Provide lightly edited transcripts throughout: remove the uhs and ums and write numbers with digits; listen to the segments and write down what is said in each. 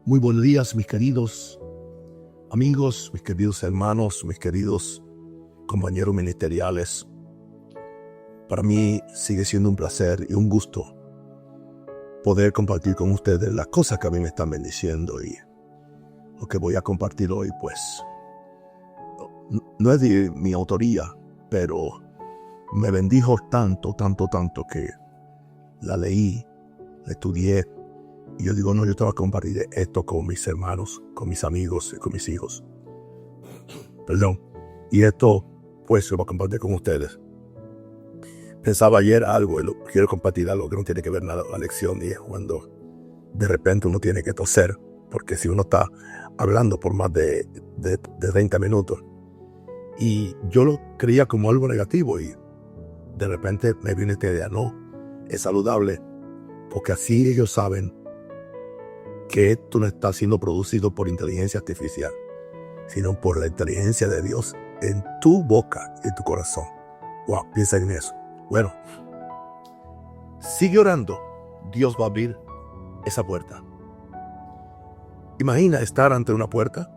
Muy buenos días, mis queridos amigos, mis queridos hermanos, mis queridos compañeros ministeriales. Para mí sigue siendo un placer y un gusto poder compartir con ustedes las cosas que a mí me están bendiciendo, y lo que voy a compartir hoy, pues, no es de mi autoría, pero me bendijo tanto que la leí, la estudié, y yo digo, no, yo te voy a compartir esto con mis hermanos, con mis amigos y con mis hijos. Y esto, pues, lo voy a compartir con ustedes. Pensaba ayer algo, y quiero compartir algo que no tiene que ver nada con la lección, y es cuando de repente uno tiene que toser, porque si uno está hablando por más de 30 minutos, y yo lo creía como algo negativo, y de repente me viene esta idea, no, es saludable, porque así ellos saben que esto no está siendo producido por inteligencia artificial, sino por la inteligencia de Dios en tu boca y en tu corazón. Wow, piensa en eso. Bueno, sigue orando, Dios va a abrir esa puerta. Imagina estar ante una puerta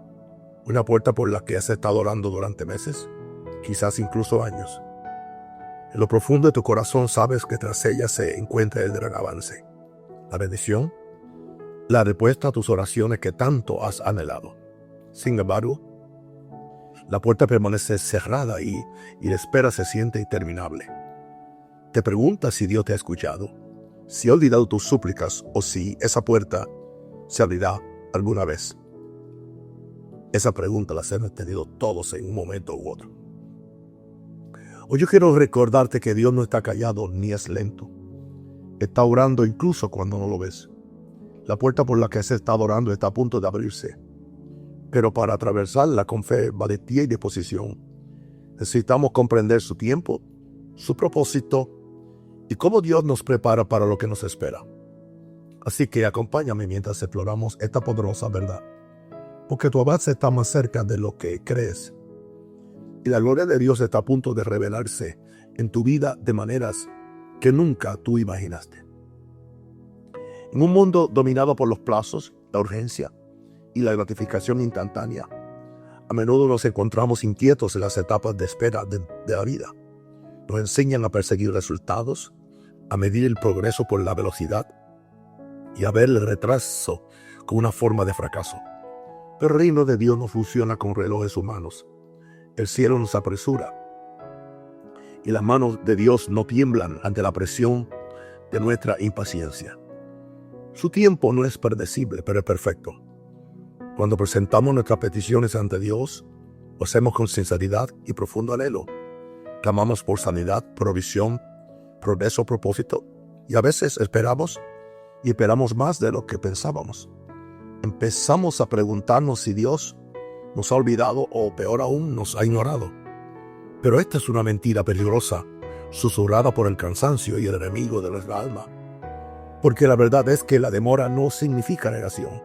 por la que has estado orando durante meses, quizás incluso años. En lo profundo de tu corazón sabes que tras ella se encuentra el gran avance, la bendición, la respuesta a tus oraciones que tanto has anhelado. Sin embargo, la puerta permanece cerrada y la espera se siente interminable. Te preguntas si Dios te ha escuchado, si ha olvidado tus súplicas o si esa puerta se abrirá alguna vez. Esa pregunta la hemos tenido todos en un momento u otro. Hoy yo quiero recordarte que Dios no está callado ni es lento. Está orando incluso cuando no lo ves. La puerta por la que has estado orando está a punto de abrirse. Pero para atravesarla con fe, valentía y disposición, necesitamos comprender su tiempo, su propósito y cómo Dios nos prepara para lo que nos espera. Así que acompáñame mientras exploramos esta poderosa verdad, porque tu avance está más cerca de lo que crees. Y la gloria de Dios está a punto de revelarse en tu vida de maneras que nunca tú imaginaste. En un mundo dominado por los plazos, la urgencia y la gratificación instantánea, a menudo nos encontramos inquietos en las etapas de espera de la vida. Nos enseñan a perseguir resultados, a medir el progreso por la velocidad y a ver el retraso como una forma de fracaso. Pero el reino de Dios no funciona con relojes humanos. El cielo nos apresura y las manos de Dios no tiemblan ante la presión de nuestra impaciencia. Su tiempo no es predecible, pero es perfecto. Cuando presentamos nuestras peticiones ante Dios, lo hacemos con sinceridad y profundo anhelo. Clamamos por sanidad, provisión, progreso, propósito, y a veces esperamos más de lo que pensábamos. Empezamos a preguntarnos si Dios nos ha olvidado o, peor aún, nos ha ignorado. Pero esta es una mentira peligrosa, susurrada por el cansancio y el enemigo de nuestra alma. Porque la verdad es que la demora no significa negación,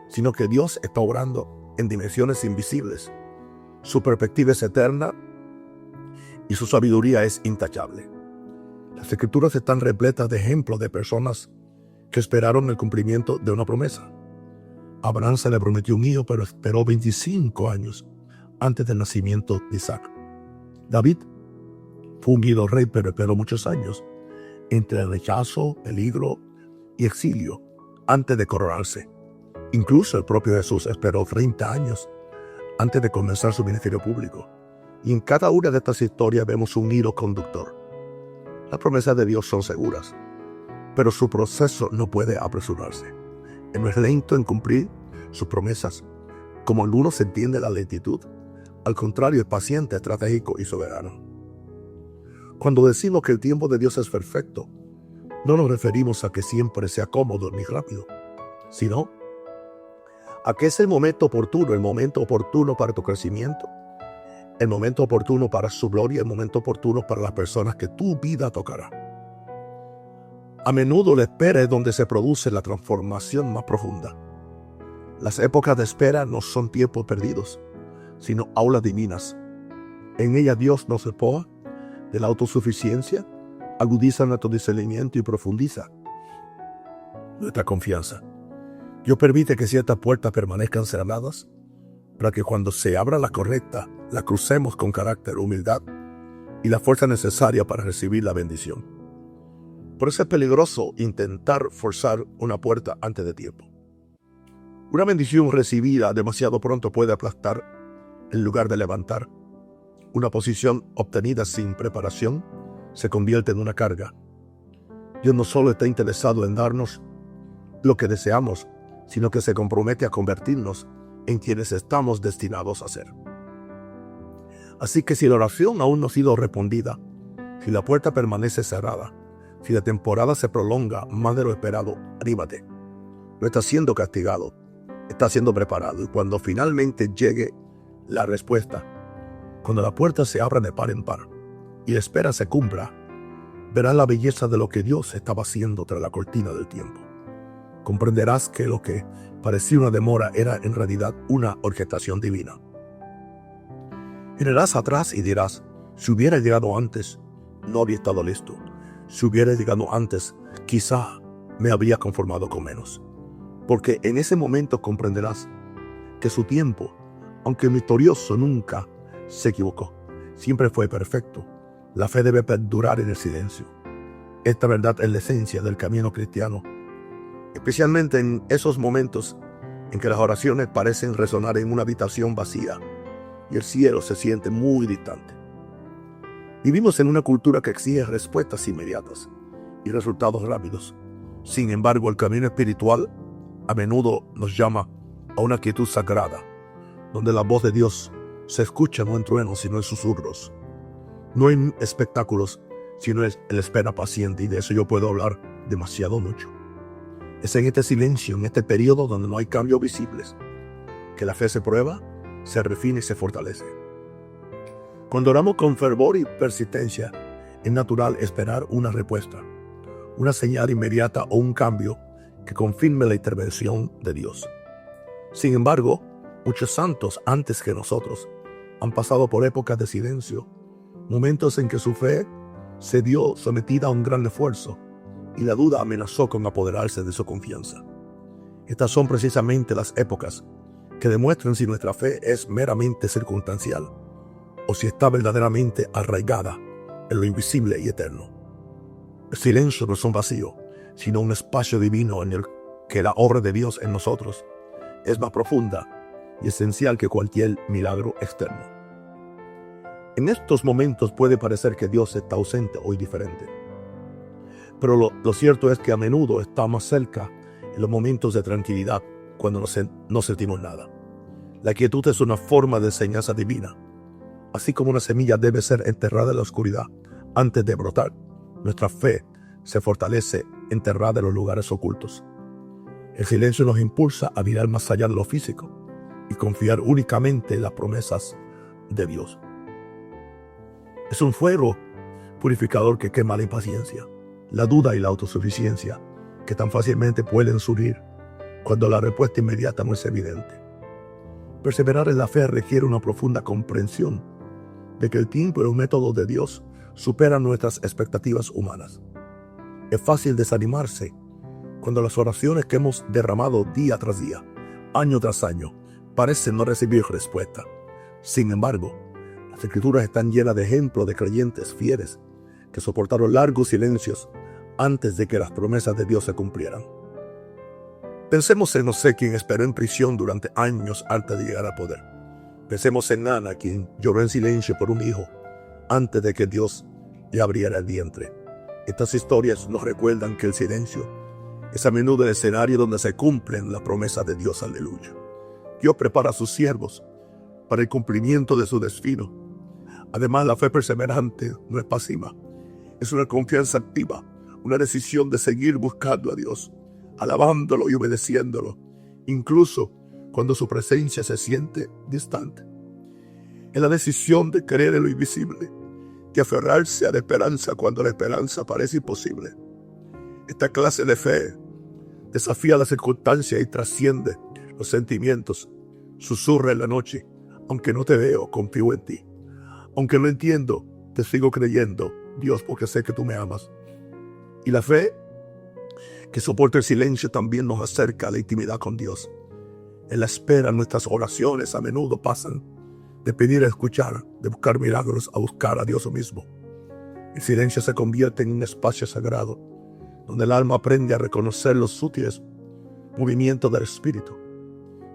sino que Dios está obrando en dimensiones invisibles. Su perspectiva es eterna y su sabiduría es intachable. Las Escrituras están repletas de ejemplos de personas que esperaron el cumplimiento de una promesa. Abraham se le prometió un hijo, pero esperó 25 años antes del nacimiento de Isaac. David fue ungido rey, pero esperó muchos años entre el rechazo, peligro y exilio antes de coronarse. Incluso el propio Jesús esperó 30 años antes de comenzar su ministerio público. Y en cada una de estas historias vemos un hilo conductor. Las promesas de Dios son seguras, pero su proceso no puede apresurarse. Él no es lento en cumplir sus promesas, como algunos entienden la lentitud. Al contrario, es paciente, estratégico y soberano. Cuando decimos que el tiempo de Dios es perfecto, no nos referimos a que siempre sea cómodo ni rápido, sino a que es el momento oportuno para tu crecimiento, el momento oportuno para su gloria, el momento oportuno para las personas que tu vida tocará. A menudo la espera es donde se produce la transformación más profunda. Las épocas de espera no son tiempos perdidos, sino aulas divinas. En ellas Dios nos despoja de la autosuficiencia, agudiza nuestro discernimiento y profundiza nuestra confianza. Dios permite que ciertas puertas permanezcan cerradas para que cuando se abra la correcta, la crucemos con carácter, humildad y la fuerza necesaria para recibir la bendición. Por eso es peligroso intentar forzar una puerta antes de tiempo. Una bendición recibida demasiado pronto puede aplastar en lugar de levantar. Una posición obtenida sin preparación se convierte en una carga. Dios no solo está interesado en darnos lo que deseamos, sino que se compromete a convertirnos en quienes estamos destinados a ser. Así que si la oración aún no ha sido respondida, si la puerta permanece cerrada, si la temporada se prolonga más de lo esperado, anímate. No estás siendo castigado, estás siendo preparado. Y cuando finalmente llegue la respuesta, cuando la puerta se abra de par en par y la espera se cumpla, verás la belleza de lo que Dios estaba haciendo tras la cortina del tiempo. Comprenderás que lo que parecía una demora era en realidad una orquestación divina. Mirarás atrás y dirás, si hubiera llegado antes, no habría estado listo. Si hubiera llegado antes, quizá me habría conformado con menos. Porque en ese momento comprenderás que su tiempo, aunque victorioso, nunca se equivocó. Siempre fue perfecto. La fe debe perdurar en el silencio. Esta verdad es la esencia del camino cristiano, especialmente en esos momentos en que las oraciones parecen resonar en una habitación vacía y el cielo se siente muy distante. Vivimos en una cultura que exige respuestas inmediatas y resultados rápidos. Sin embargo, el camino espiritual a menudo nos llama a una quietud sagrada, donde la voz de Dios se escucha no en truenos, sino en susurros, no en espectáculos, sino en la espera paciente, y de eso yo puedo hablar demasiado mucho. Es en este silencio, en este periodo donde no hay cambios visibles, que la fe se prueba, se refina y se fortalece. Cuando oramos con fervor y persistencia, es natural esperar una respuesta, una señal inmediata o un cambio que confirme la intervención de Dios. Sin embargo, muchos santos antes que nosotros han pasado por épocas de silencio, momentos en que su fe se dio sometida a un gran esfuerzo y la duda amenazó con apoderarse de su confianza. Estas son precisamente las épocas que demuestran si nuestra fe es meramente circunstancial o si está verdaderamente arraigada en lo invisible y eterno. El silencio no es un vacío, sino un espacio divino en el que la obra de Dios en nosotros es más profunda y esencial que cualquier milagro externo. En estos momentos puede parecer que Dios está ausente o indiferente, pero lo cierto es que a menudo está más cerca en los momentos de tranquilidad, cuando no sentimos nada. La quietud es una forma de enseñanza divina. Así como una semilla debe ser enterrada en la oscuridad antes de brotar, nuestra fe se fortalece enterrada en los lugares ocultos. El silencio nos impulsa a mirar más allá de lo físico y confiar únicamente en las promesas de Dios. Es un fuego purificador que quema la impaciencia, la duda y la autosuficiencia que tan fácilmente pueden surgir cuando la respuesta inmediata no es evidente. Perseverar en la fe requiere una profunda comprensión de que el tiempo y los métodos de Dios superan nuestras expectativas humanas. Es fácil desanimarse cuando las oraciones que hemos derramado día tras día, año tras año, parecen no recibir respuesta. Sin embargo, las Escrituras están llenas de ejemplos de creyentes fieles que soportaron largos silencios antes de que las promesas de Dios se cumplieran. Pensemos en José, quien esperó en prisión durante años antes de llegar al poder. Pensemos en Ana, quien lloró en silencio por un hijo antes de que Dios le abriera el vientre. Estas historias nos recuerdan que el silencio es a menudo el escenario donde se cumplen las promesas de Dios. Aleluya. Dios prepara a sus siervos para el cumplimiento de su destino. Además, la fe perseverante no es pasiva. Es una confianza activa, una decisión de seguir buscando a Dios, alabándolo y obedeciéndolo, incluso cuando su presencia se siente distante. Es la decisión de creer en lo invisible, de aferrarse a la esperanza cuando la esperanza parece imposible. Esta clase de fe desafía las circunstancias y trasciende los sentimientos. Susurra en la noche: aunque no te veo, confío en ti. Aunque no entiendo, te sigo creyendo, Dios, porque sé que tú me amas. Y la fe que soporta el silencio también nos acerca a la intimidad con Dios. En la espera, nuestras oraciones a menudo pasan de pedir a escuchar, de buscar milagros a buscar a Dios mismo. El silencio se convierte en un espacio sagrado, donde el alma aprende a reconocer los sutiles movimientos del Espíritu.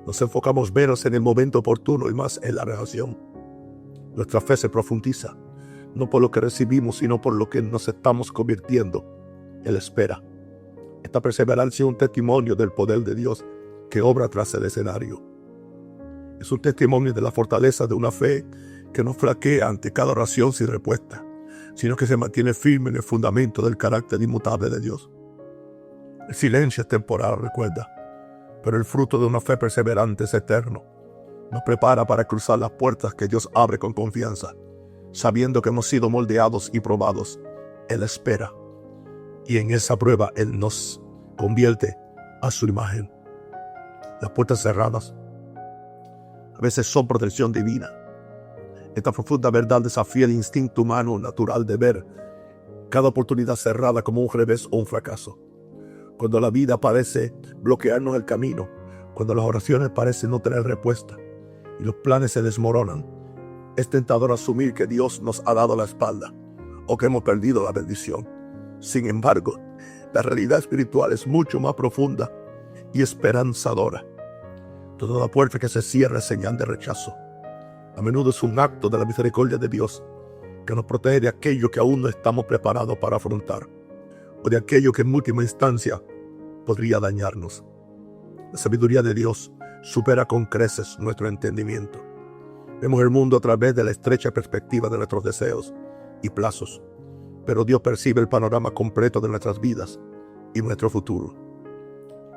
Nos enfocamos menos en el momento oportuno y más en la relación. Nuestra fe se profundiza, no por lo que recibimos, sino por lo que nos estamos convirtiendo en la espera. Esta perseverancia es un testimonio del poder de Dios que obra tras el escenario. Es un testimonio de la fortaleza de una fe que no flaquea ante cada oración sin respuesta, sino que se mantiene firme en el fundamento del carácter inmutable de Dios. El silencio es temporal, recuerda, pero el fruto de una fe perseverante es eterno. Nos prepara para cruzar las puertas que Dios abre con confianza, sabiendo que hemos sido moldeados y probados en la espera. Y en esa prueba Él nos convierte a su imagen. Las puertas cerradas a veces son protección divina. Esta profunda verdad desafía el instinto humano natural de ver cada oportunidad cerrada como un revés o un fracaso. Cuando la vida parece bloquearnos el camino, cuando las oraciones parecen no tener respuesta y los planes se desmoronan, es tentador asumir que Dios nos ha dado la espalda o que hemos perdido la bendición. Sin embargo, la realidad espiritual es mucho más profunda y esperanzadora. Toda puerta que se cierra es señal de rechazo. A menudo es un acto de la misericordia de Dios que nos protege de aquello que aún no estamos preparados para afrontar, o de aquello que en última instancia podría dañarnos. La sabiduría de Dios supera con creces nuestro entendimiento. Vemos el mundo a través de la estrecha perspectiva de nuestros deseos y plazos, pero Dios percibe el panorama completo de nuestras vidas y nuestro futuro.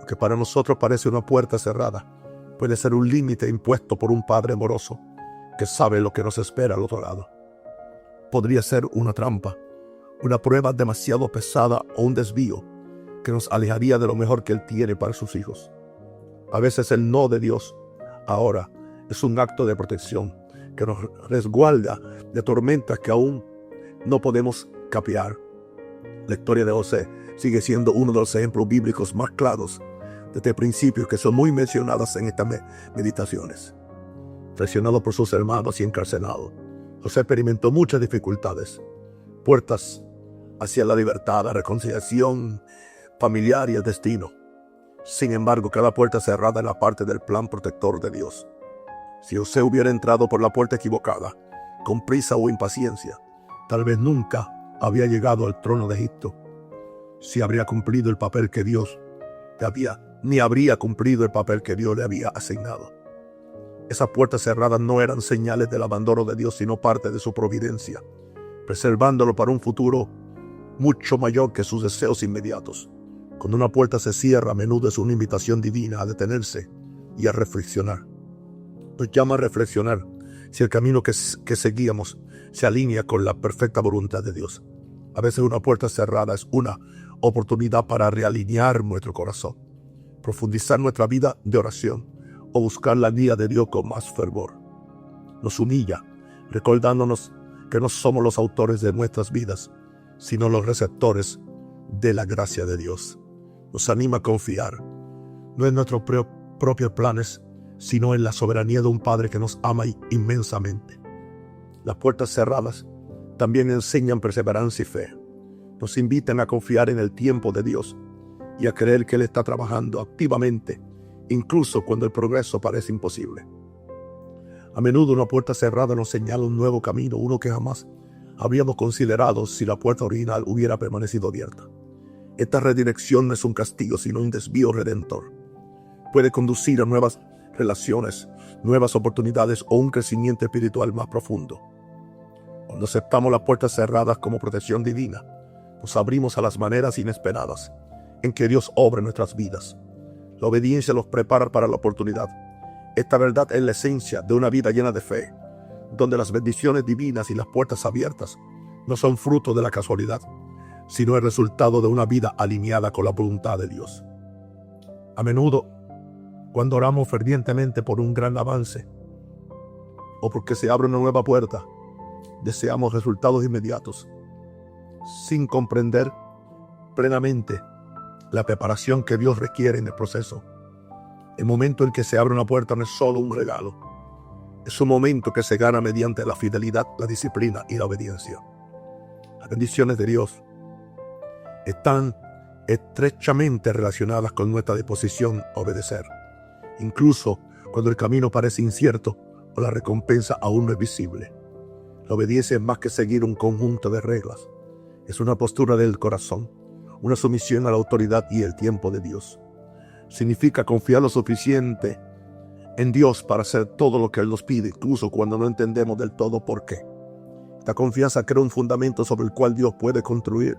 Lo que para nosotros parece una puerta cerrada, puede ser un límite impuesto por un Padre amoroso que sabe lo que nos espera al otro lado. Podría ser una trampa, una prueba demasiado pesada o un desvío que nos alejaría de lo mejor que Él tiene para sus hijos. A veces el no de Dios ahora es un acto de protección que nos resguarda de tormentas que aún no podemos capear. La historia de José sigue siendo uno de los ejemplos bíblicos más claros desde el principio, que son muy mencionadas en estas meditaciones. Presionado por sus hermanos y encarcelado, José experimentó muchas dificultades, puertas hacia la libertad, la reconciliación familiar y el destino. Sin embargo, cada puerta cerrada era parte del plan protector de Dios. Si José hubiera entrado por la puerta equivocada, con prisa o impaciencia, tal vez nunca había llegado al trono de Egipto. Si habría cumplido el papel que Dios ni habría cumplido el papel que Dios le había asignado. Esas puertas cerradas no eran señales del abandono de Dios, sino parte de su providencia, preservándolo para un futuro mucho mayor que sus deseos inmediatos. Cuando una puerta se cierra, a menudo es una invitación divina a detenerse y a reflexionar. Nos llama a reflexionar si el camino que seguíamos se alinea con la perfecta voluntad de Dios. A veces una puerta cerrada es una oportunidad para realinear nuestro corazón, profundizar nuestra vida de oración o buscar la guía de Dios con más fervor. Nos humilla, recordándonos que no somos los autores de nuestras vidas, sino los receptores de la gracia de Dios. Nos anima a confiar, no en nuestros propios planes, sino en la soberanía de un Padre que nos ama inmensamente. Las puertas cerradas también enseñan perseverancia y fe. Nos invitan a confiar en el tiempo de Dios y a creer que Él está trabajando activamente, incluso cuando el progreso parece imposible. A menudo una puerta cerrada nos señala un nuevo camino, uno que jamás habríamos considerado si la puerta original hubiera permanecido abierta. Esta redirección no es un castigo, sino un desvío redentor. Puede conducir a nuevas relaciones, nuevas oportunidades o un crecimiento espiritual más profundo. Cuando aceptamos las puertas cerradas como protección divina, nos abrimos a las maneras inesperadas en que Dios obra en nuestras vidas. La obediencia nos prepara para la oportunidad. Esta verdad es la esencia de una vida llena de fe, donde las bendiciones divinas y las puertas abiertas no son fruto de la casualidad, sino el resultado de una vida alineada con la voluntad de Dios. A menudo, cuando oramos fervientemente por un gran avance o porque se abre una nueva puerta, deseamos resultados inmediatos, sin comprender plenamente la preparación que Dios requiere en el proceso. El momento en que se abre una puerta no es solo un regalo. Es un momento que se gana mediante la fidelidad, la disciplina y la obediencia. Las bendiciones de Dios están estrechamente relacionadas con nuestra disposición a obedecer, incluso cuando el camino parece incierto o la recompensa aún no es visible. La obediencia es más que seguir un conjunto de reglas. Es una postura del corazón, una sumisión a la autoridad y el tiempo de Dios. Significa confiar lo suficiente en Dios para hacer todo lo que Él nos pide, incluso cuando no entendemos del todo por qué. Esta confianza crea un fundamento sobre el cual Dios puede construir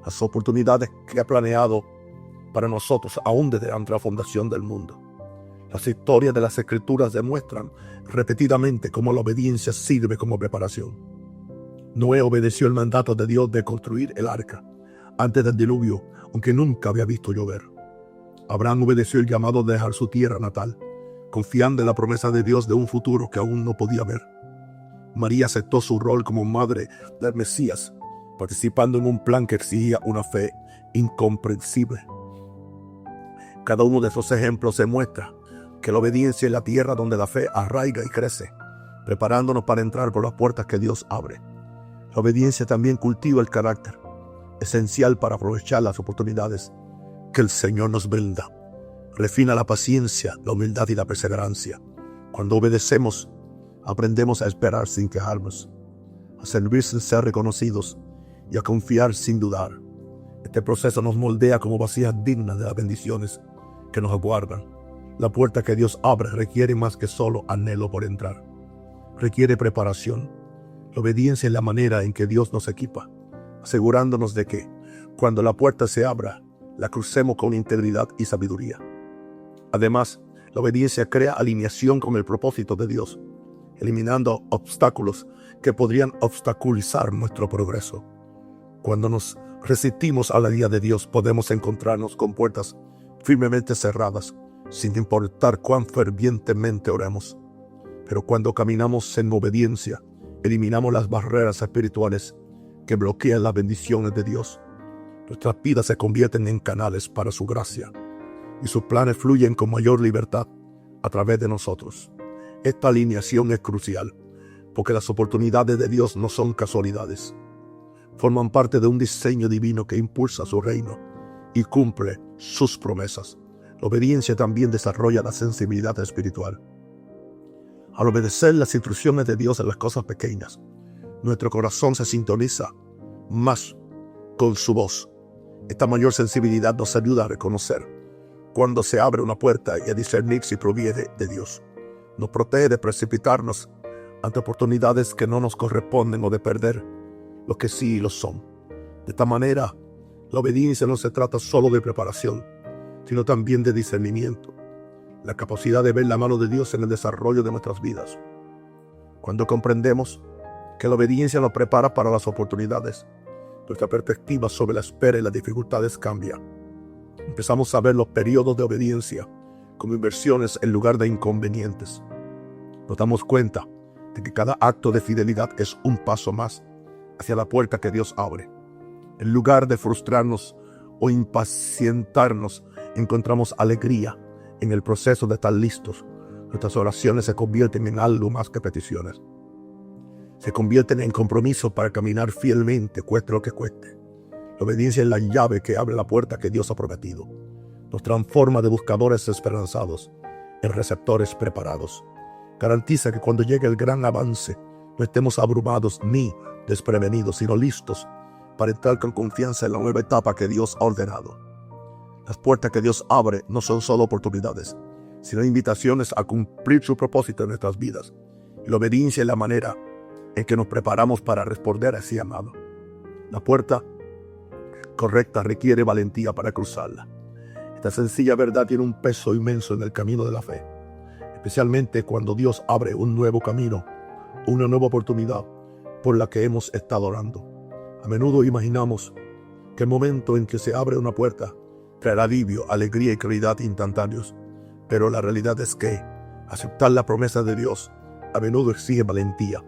las oportunidades que ha planeado para nosotros aún desde antes de la fundación del mundo. Las historias de las Escrituras demuestran repetidamente cómo la obediencia sirve como preparación. Noé obedeció el mandato de Dios de construir el arca antes del diluvio, aunque nunca había visto llover. Abraham obedeció el llamado de dejar su tierra natal, confiando en la promesa de Dios de un futuro que aún no podía ver. María aceptó su rol como madre del Mesías, participando en un plan que exigía una fe incomprensible. Cada uno de esos ejemplos demuestra que la obediencia es la tierra donde la fe arraiga y crece, preparándonos para entrar por las puertas que Dios abre. La obediencia también cultiva el carácter, esencial para aprovechar las oportunidades que el Señor nos brinda. Refina la paciencia, la humildad y la perseverancia. Cuando obedecemos, aprendemos a esperar sin quejarnos, a servir sin ser reconocidos y a confiar sin dudar. Este proceso nos moldea como vasijas dignas de las bendiciones que nos aguardan. La puerta que Dios abre requiere más que solo anhelo por entrar. Requiere preparación. La obediencia es la manera en que Dios nos equipa, asegurándonos de que, cuando la puerta se abra, la crucemos con integridad y sabiduría. Además, la obediencia crea alineación con el propósito de Dios, eliminando obstáculos que podrían obstaculizar nuestro progreso. Cuando nos resistimos a la guía de Dios, podemos encontrarnos con puertas firmemente cerradas, sin importar cuán fervientemente oremos. Pero cuando caminamos en obediencia, eliminamos las barreras espirituales que bloquean las bendiciones de Dios. Nuestras vidas se convierten en canales para su gracia, y sus planes fluyen con mayor libertad a través de nosotros. Esta alineación es crucial, porque las oportunidades de Dios no son casualidades. Forman parte de un diseño divino que impulsa su reino y cumple sus promesas. La obediencia también desarrolla la sensibilidad espiritual. Al obedecer las instrucciones de Dios en las cosas pequeñas, nuestro corazón se sintoniza más con su voz. Esta mayor sensibilidad nos ayuda a reconocer cuando se abre una puerta y a discernir si proviene de Dios. Nos protege de precipitarnos ante oportunidades que no nos corresponden o de perder lo que sí lo son. De esta manera, la obediencia no se trata solo de preparación, sino también de discernimiento, la capacidad de ver la mano de Dios en el desarrollo de nuestras vidas. Cuando comprendemos que la obediencia nos prepara para las oportunidades, nuestra perspectiva sobre la espera y las dificultades cambia. Empezamos a ver los periodos de obediencia como inversiones en lugar de inconvenientes. Nos damos cuenta de que cada acto de fidelidad es un paso más hacia la puerta que Dios abre. En lugar de frustrarnos o impacientarnos, encontramos alegría en el proceso de estar listos. Nuestras oraciones se convierten en algo más que peticiones. Se convierten en compromiso para caminar fielmente, cueste lo que cueste. La obediencia es la llave que abre la puerta que Dios ha prometido. Nos transforma de buscadores esperanzados en receptores preparados. Garantiza que cuando llegue el gran avance, no estemos abrumados ni desprevenidos, sino listos para entrar con confianza en la nueva etapa que Dios ha ordenado. Las puertas que Dios abre no son solo oportunidades, sino invitaciones a cumplir su propósito en nuestras vidas. Y la obediencia es la manera en que nos preparamos para responder a ese llamado. La puerta correcta requiere valentía para cruzarla. Esta sencilla verdad tiene un peso inmenso en el camino de la fe, especialmente cuando Dios abre un nuevo camino, una nueva oportunidad por la que hemos estado orando. A menudo imaginamos que el momento en que se abre una puerta traerá alivio, alegría y claridad instantáneos, pero la realidad es que aceptar la promesa de Dios a menudo exige valentía.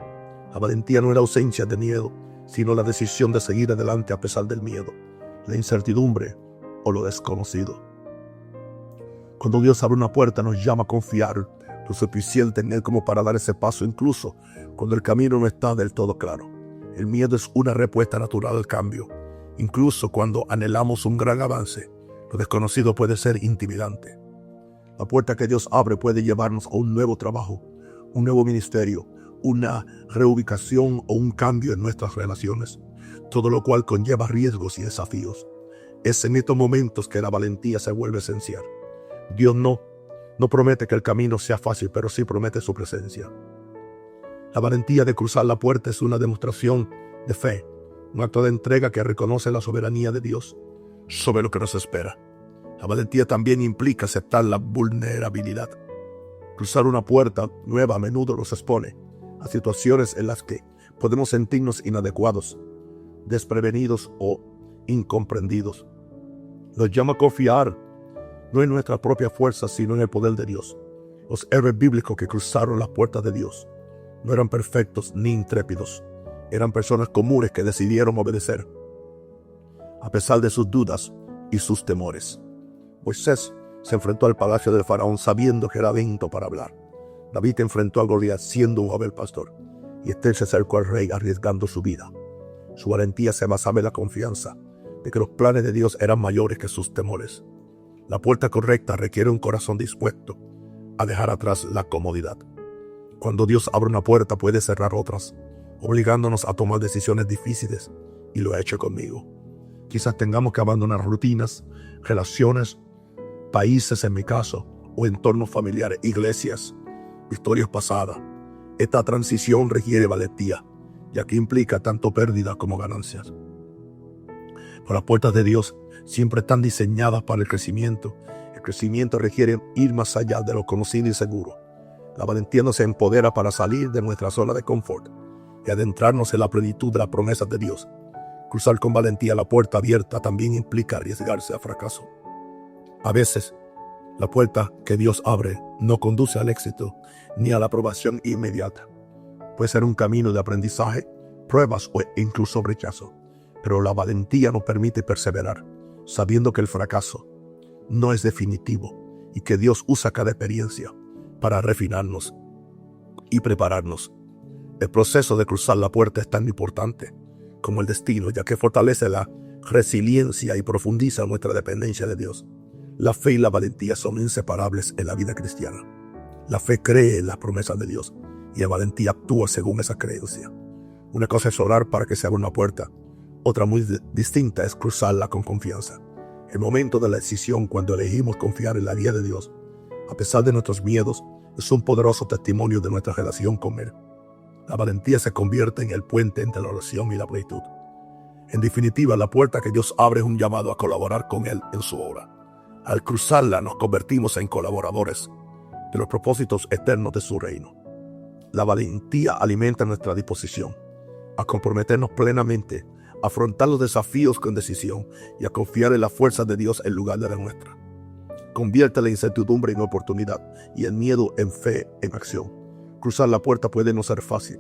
La valentía no es la ausencia de miedo, sino la decisión de seguir adelante a pesar del miedo, la incertidumbre o lo desconocido. Cuando Dios abre una puerta, nos llama a confiar lo suficiente en Él como para dar ese paso, incluso cuando el camino no está del todo claro. El miedo es una respuesta natural al cambio. Incluso cuando anhelamos un gran avance, lo desconocido puede ser intimidante. La puerta que Dios abre puede llevarnos a un nuevo trabajo, un nuevo ministerio, una reubicación o un cambio en nuestras relaciones, todo lo cual conlleva riesgos y desafíos. Es en estos momentos que la valentía se vuelve esencial. Dios no promete que el camino sea fácil, pero sí promete su presencia. La valentía de cruzar la puerta es una demostración de fe, un acto de entrega que reconoce la soberanía de Dios sobre lo que nos espera. La valentía también implica aceptar la vulnerabilidad. Cruzar una puerta nueva a menudo nos expone a situaciones en las que podemos sentirnos inadecuados, desprevenidos o incomprendidos. Nos llama a confiar no en nuestra propia fuerza, sino en el poder de Dios. Los héroes bíblicos que cruzaron las puertas de Dios no eran perfectos ni intrépidos. Eran personas comunes que decidieron obedecer, a pesar de sus dudas y sus temores. Moisés se enfrentó al palacio del faraón sabiendo que era lento para hablar. David enfrentó a Goliat siendo un joven pastor. Y Esther se acercó al rey arriesgando su vida. Su valentía se basaba en la confianza de que los planes de Dios eran mayores que sus temores. La puerta correcta requiere un corazón dispuesto a dejar atrás la comodidad. Cuando Dios abre una puerta, puede cerrar otras, obligándonos a tomar decisiones difíciles, y lo ha hecho conmigo. Quizás tengamos que abandonar rutinas, relaciones, países en mi caso, o entornos familiares, iglesias, historias pasadas. Esta transición requiere valentía, ya que implica tanto pérdida como ganancias. Pero las puertas de Dios siempre están diseñadas para el crecimiento. El crecimiento requiere ir más allá de lo conocido y seguro. La valentía nos empodera para salir de nuestra zona de confort y adentrarnos en la plenitud de las promesas de Dios. Cruzar con valentía la puerta abierta también implica arriesgarse a fracaso. A veces, la puerta que Dios abre no conduce al éxito ni a la aprobación inmediata. Puede ser un camino de aprendizaje, pruebas o incluso rechazo. Pero la valentía nos permite perseverar, sabiendo que el fracaso no es definitivo y que Dios usa cada experiencia para refinarnos y prepararnos. El proceso de cruzar la puerta es tan importante como el destino, ya que fortalece la resiliencia y profundiza nuestra dependencia de Dios. La fe y la valentía son inseparables en la vida cristiana. La fe cree en las promesas de Dios y la valentía actúa según esa creencia. Una cosa es orar para que se abra una puerta, otra muy distinta es cruzarla con confianza. El momento de la decisión, cuando elegimos confiar en la guía de Dios, a pesar de nuestros miedos, es un poderoso testimonio de nuestra relación con Él. La valentía se convierte en el puente entre la oración y la plenitud. En definitiva, la puerta que Dios abre es un llamado a colaborar con Él en su obra. Al cruzarla nos convertimos en colaboradores de los propósitos eternos de su reino. La valentía alimenta nuestra disposición a comprometernos plenamente, a afrontar los desafíos con decisión y a confiar en la fuerza de Dios en lugar de la nuestra. Convierte la incertidumbre en oportunidad y el miedo en fe, en acción. Cruzar la puerta puede no ser fácil,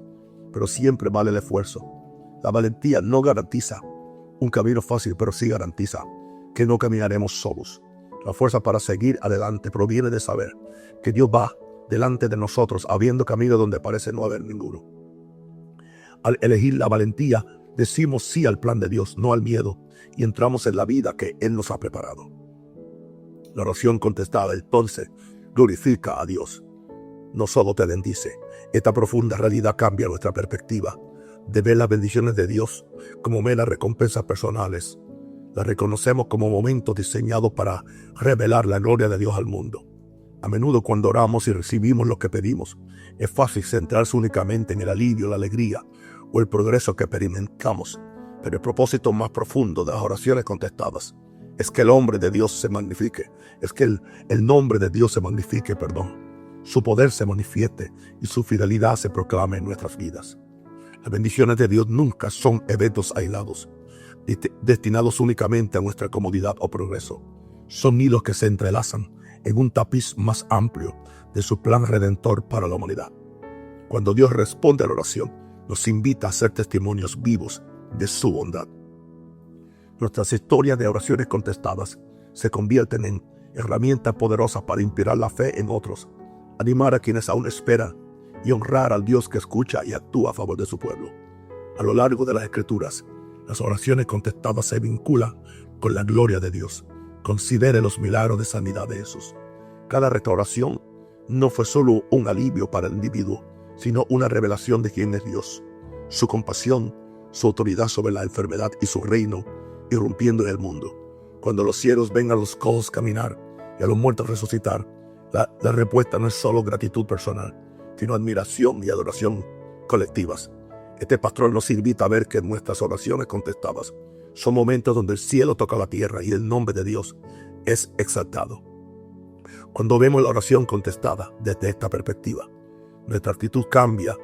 pero siempre vale el esfuerzo. La valentía no garantiza un camino fácil, pero sí garantiza que no caminaremos solos. La fuerza para seguir adelante proviene de saber que Dios va delante de nosotros, abriendo camino donde parece no haber ninguno. Al elegir la valentía, decimos sí al plan de Dios, no al miedo, y entramos en la vida que Él nos ha preparado. La oración contestada entonces glorifica a Dios. No solo te bendice, esta profunda realidad cambia nuestra perspectiva de ver las bendiciones de Dios como meras recompensas personales. Las reconocemos como momentos diseñados para revelar la gloria de Dios al mundo. A menudo cuando oramos y recibimos lo que pedimos, es fácil centrarse únicamente en el alivio, la alegría o el progreso que experimentamos. Pero el propósito más profundo de las oraciones contestadas es que el nombre de Dios se magnifique. Su poder se manifieste y su fidelidad se proclame en nuestras vidas. Las bendiciones de Dios nunca son eventos aislados, destinados únicamente a nuestra comodidad o progreso. Son hilos que se entrelazan en un tapiz más amplio de su plan redentor para la humanidad. Cuando Dios responde a la oración, nos invita a ser testimonios vivos de su bondad. Nuestras historias de oraciones contestadas se convierten en herramientas poderosas para inspirar la fe en otros, animar a quienes aún esperan y honrar al Dios que escucha y actúa a favor de su pueblo. A lo largo de las Escrituras, las oraciones contestadas se vinculan con la gloria de Dios. Considere los milagros de sanidad de Jesús. Cada restauración no fue solo un alivio para el individuo, sino una revelación de quién es Dios, su compasión, su autoridad sobre la enfermedad y su reino irrumpiendo en el mundo. Cuando los ciegos ven a los cojos caminar y a los muertos resucitar, la respuesta no es solo gratitud personal, sino admiración y adoración colectivas. Este patrón nos invita a ver que nuestras oraciones contestadas son momentos donde el cielo toca la tierra y el nombre de Dios es exaltado. Cuando vemos la oración contestada desde esta perspectiva, nuestra actitud cambia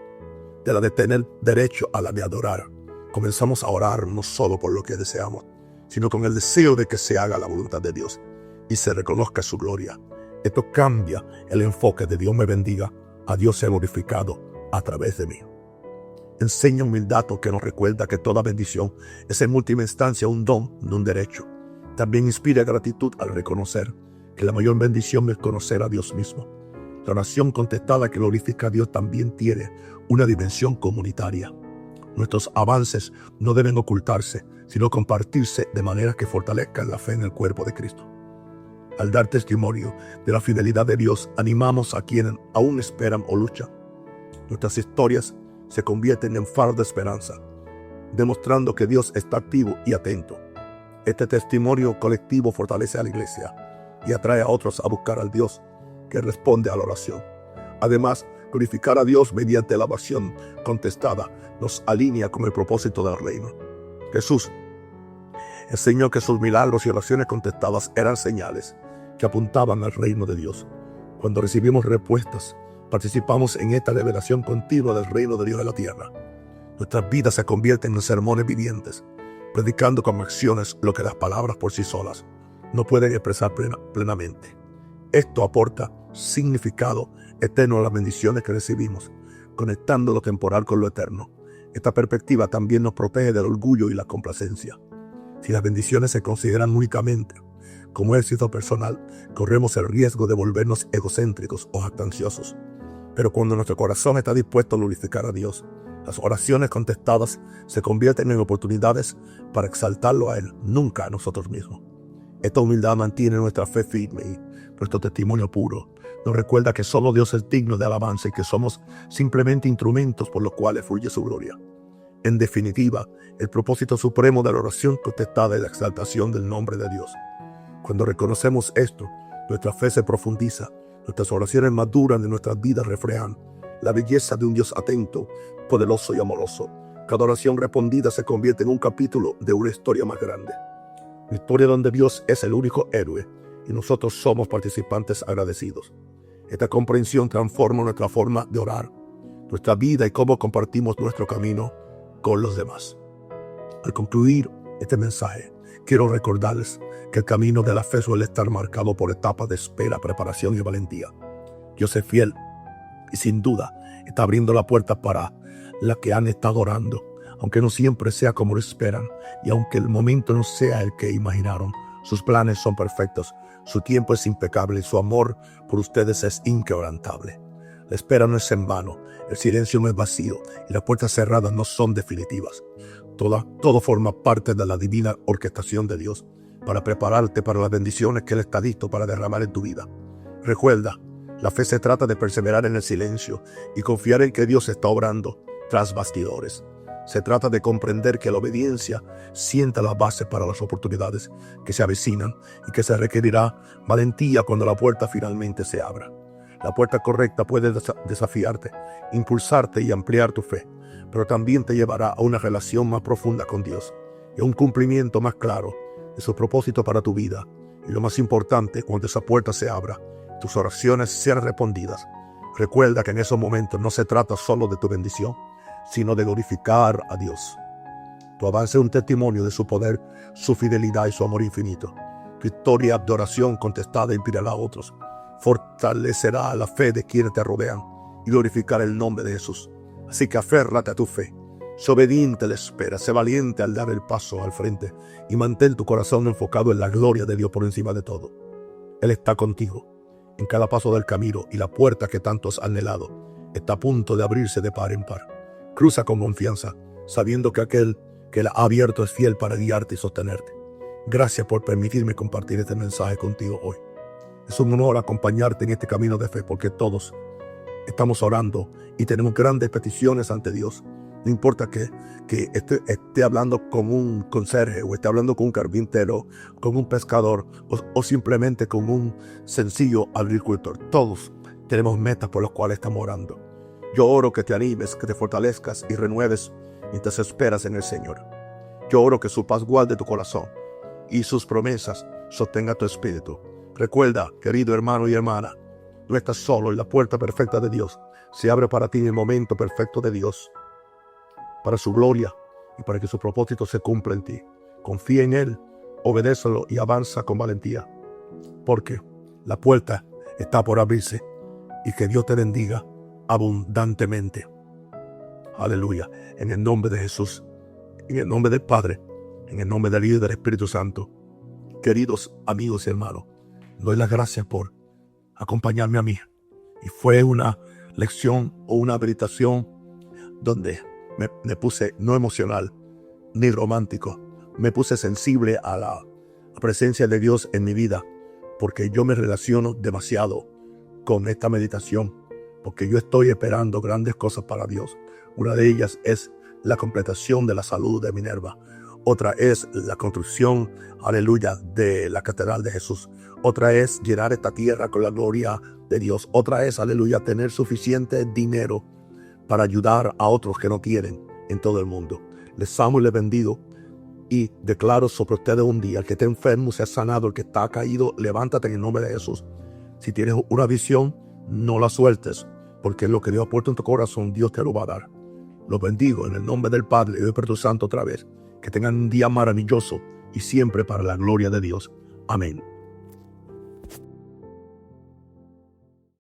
de la de tener derecho a la de adorar. Comenzamos a orar no solo por lo que deseamos, sino con el deseo de que se haga la voluntad de Dios y se reconozca su gloria. Esto cambia el enfoque de Dios me bendiga a Dios sea glorificado a través de mí. Enseña humildad porque nos recuerda que toda bendición es en última instancia un don, no un derecho. También inspira gratitud al reconocer que la mayor bendición es conocer a Dios mismo. La oración contestada que glorifica a Dios también tiene una dimensión comunitaria. Nuestros avances no deben ocultarse, sino compartirse de manera que fortalezcan la fe en el cuerpo de Cristo. Al dar testimonio de la fidelidad de Dios, animamos a quienes aún esperan o luchan. Nuestras historias se convierten en faros de esperanza, demostrando que Dios está activo y atento. Este testimonio colectivo fortalece a la iglesia y atrae a otros a buscar al Dios que responde a la oración. Además, glorificar a Dios mediante la oración contestada nos alinea con el propósito del reino. Jesús enseñó que sus milagros y oraciones contestadas eran señales que apuntaban al reino de Dios. Cuando recibimos respuestas, participamos en esta revelación continua del reino de Dios en la tierra. Nuestras vidas se convierten en sermones vivientes, predicando con acciones lo que las palabras por sí solas no pueden expresar plenamente. Esto aporta significado eterno a las bendiciones que recibimos, conectando lo temporal con lo eterno. Esta perspectiva también nos protege del orgullo y la complacencia. Si las bendiciones se consideran únicamente como éxito personal, corremos el riesgo de volvernos egocéntricos o jactanciosos. Pero cuando nuestro corazón está dispuesto a glorificar a Dios, las oraciones contestadas se convierten en oportunidades para exaltarlo a Él, nunca a nosotros mismos. Esta humildad mantiene nuestra fe firme y nuestro testimonio puro. Nos recuerda que solo Dios es digno de alabanza y que somos simplemente instrumentos por los cuales fluye su gloria. En definitiva, el propósito supremo de la oración contestada es la exaltación del nombre de Dios. Cuando reconocemos esto, nuestra fe se profundiza, nuestras oraciones maduran y nuestras vidas reflejan la belleza de un Dios atento, poderoso y amoroso. Cada oración respondida se convierte en un capítulo de una historia más grande. Una historia donde Dios es el único héroe y nosotros somos participantes agradecidos. Esta comprensión transforma nuestra forma de orar, nuestra vida y cómo compartimos nuestro camino con los demás. Al concluir este mensaje, quiero recordarles que el camino de la fe suele estar marcado por etapas de espera, preparación y valentía. Dios es fiel y sin duda está abriendo la puerta para la que han estado orando, aunque no siempre sea como lo esperan y aunque el momento no sea el que imaginaron. Sus planes son perfectos, su tiempo es impecable y su amor por ustedes es inquebrantable. La espera no es en vano, el silencio no es vacío y las puertas cerradas no son definitivas. Todo forma parte de la divina orquestación de Dios para prepararte para las bendiciones que Él está listo para derramar en tu vida. Recuerda, la fe se trata de perseverar en el silencio y confiar en que Dios está obrando tras bastidores. Se trata de comprender que la obediencia sienta la base para las oportunidades que se avecinan y que se requerirá valentía cuando la puerta finalmente se abra. La puerta correcta puede desafiarte, impulsarte y ampliar tu fe, pero también te llevará a una relación más profunda con Dios y a un cumplimiento más claro de su propósito para tu vida. Y lo más importante, cuando esa puerta se abra, tus oraciones sean respondidas. Recuerda que en esos momentos no se trata solo de tu bendición, sino de glorificar a Dios. Tu avance es un testimonio de su poder, su fidelidad y su amor infinito. Tu historia de oración contestada inspirará a otros, fortalecerá la fe de quienes te rodean y glorificará el nombre de Jesús. Así que aférrate a tu fe, Sé obediente a la espera, sé valiente al dar el paso al frente y mantén tu corazón enfocado en la gloria de Dios por encima de todo. Él está contigo en cada paso del camino y la puerta que tanto has anhelado está a punto de abrirse de par en par. Cruza con confianza, sabiendo que aquel que la ha abierto es fiel para guiarte y sostenerte. Gracias por permitirme compartir este mensaje contigo hoy. Es un honor acompañarte en este camino de fe porque todos estamos orando y tenemos grandes peticiones ante Dios. No importa que esté hablando con un conserje o esté hablando con un carpintero, con un pescador o simplemente con un sencillo agricultor. Todos tenemos metas por las cuales estamos orando. Yo oro que te animes, que te fortalezcas y renueves mientras esperas en el Señor. Yo oro que su paz guarde tu corazón y sus promesas sostenga tu espíritu. Recuerda, querido hermano y hermana, no estás solo y la puerta perfecta de Dios se abre para ti en el momento perfecto de Dios, para su gloria y para que su propósito se cumpla en ti. Confía en Él, obedécelo y avanza con valentía, porque la puerta está por abrirse y que Dios te bendiga abundantemente. Aleluya. En el nombre de Jesús, en el nombre del Padre, en el nombre del Hijo y del Espíritu Santo. Queridos amigos y hermanos, doy las gracias por acompañarme a mí. Y fue una lección o una meditación donde me puse no emocional ni romántico. Me puse sensible a la presencia de Dios en mi vida, porque yo me relaciono demasiado con esta meditación, porque yo estoy esperando grandes cosas para Dios. Una de ellas es la completación de la salud de Minerva. Otra es la construcción, aleluya, de la Catedral de Jesús. Otra es llenar esta tierra con la gloria de Dios. Otra es, aleluya, tener suficiente dinero para ayudar a otros que no tienen en todo el mundo. Les amo y les bendigo y declaro sobre ustedes un día: el que esté enfermo sea sanado, el que está caído, levántate en el nombre de Jesús. Si tienes una visión, no la sueltes, porque lo que Dios ha puesto en tu corazón, Dios te lo va a dar. Los bendigo en el nombre del Padre y del Espíritu Santo otra vez. Que tengan un día maravilloso y siempre para la gloria de Dios. Amén.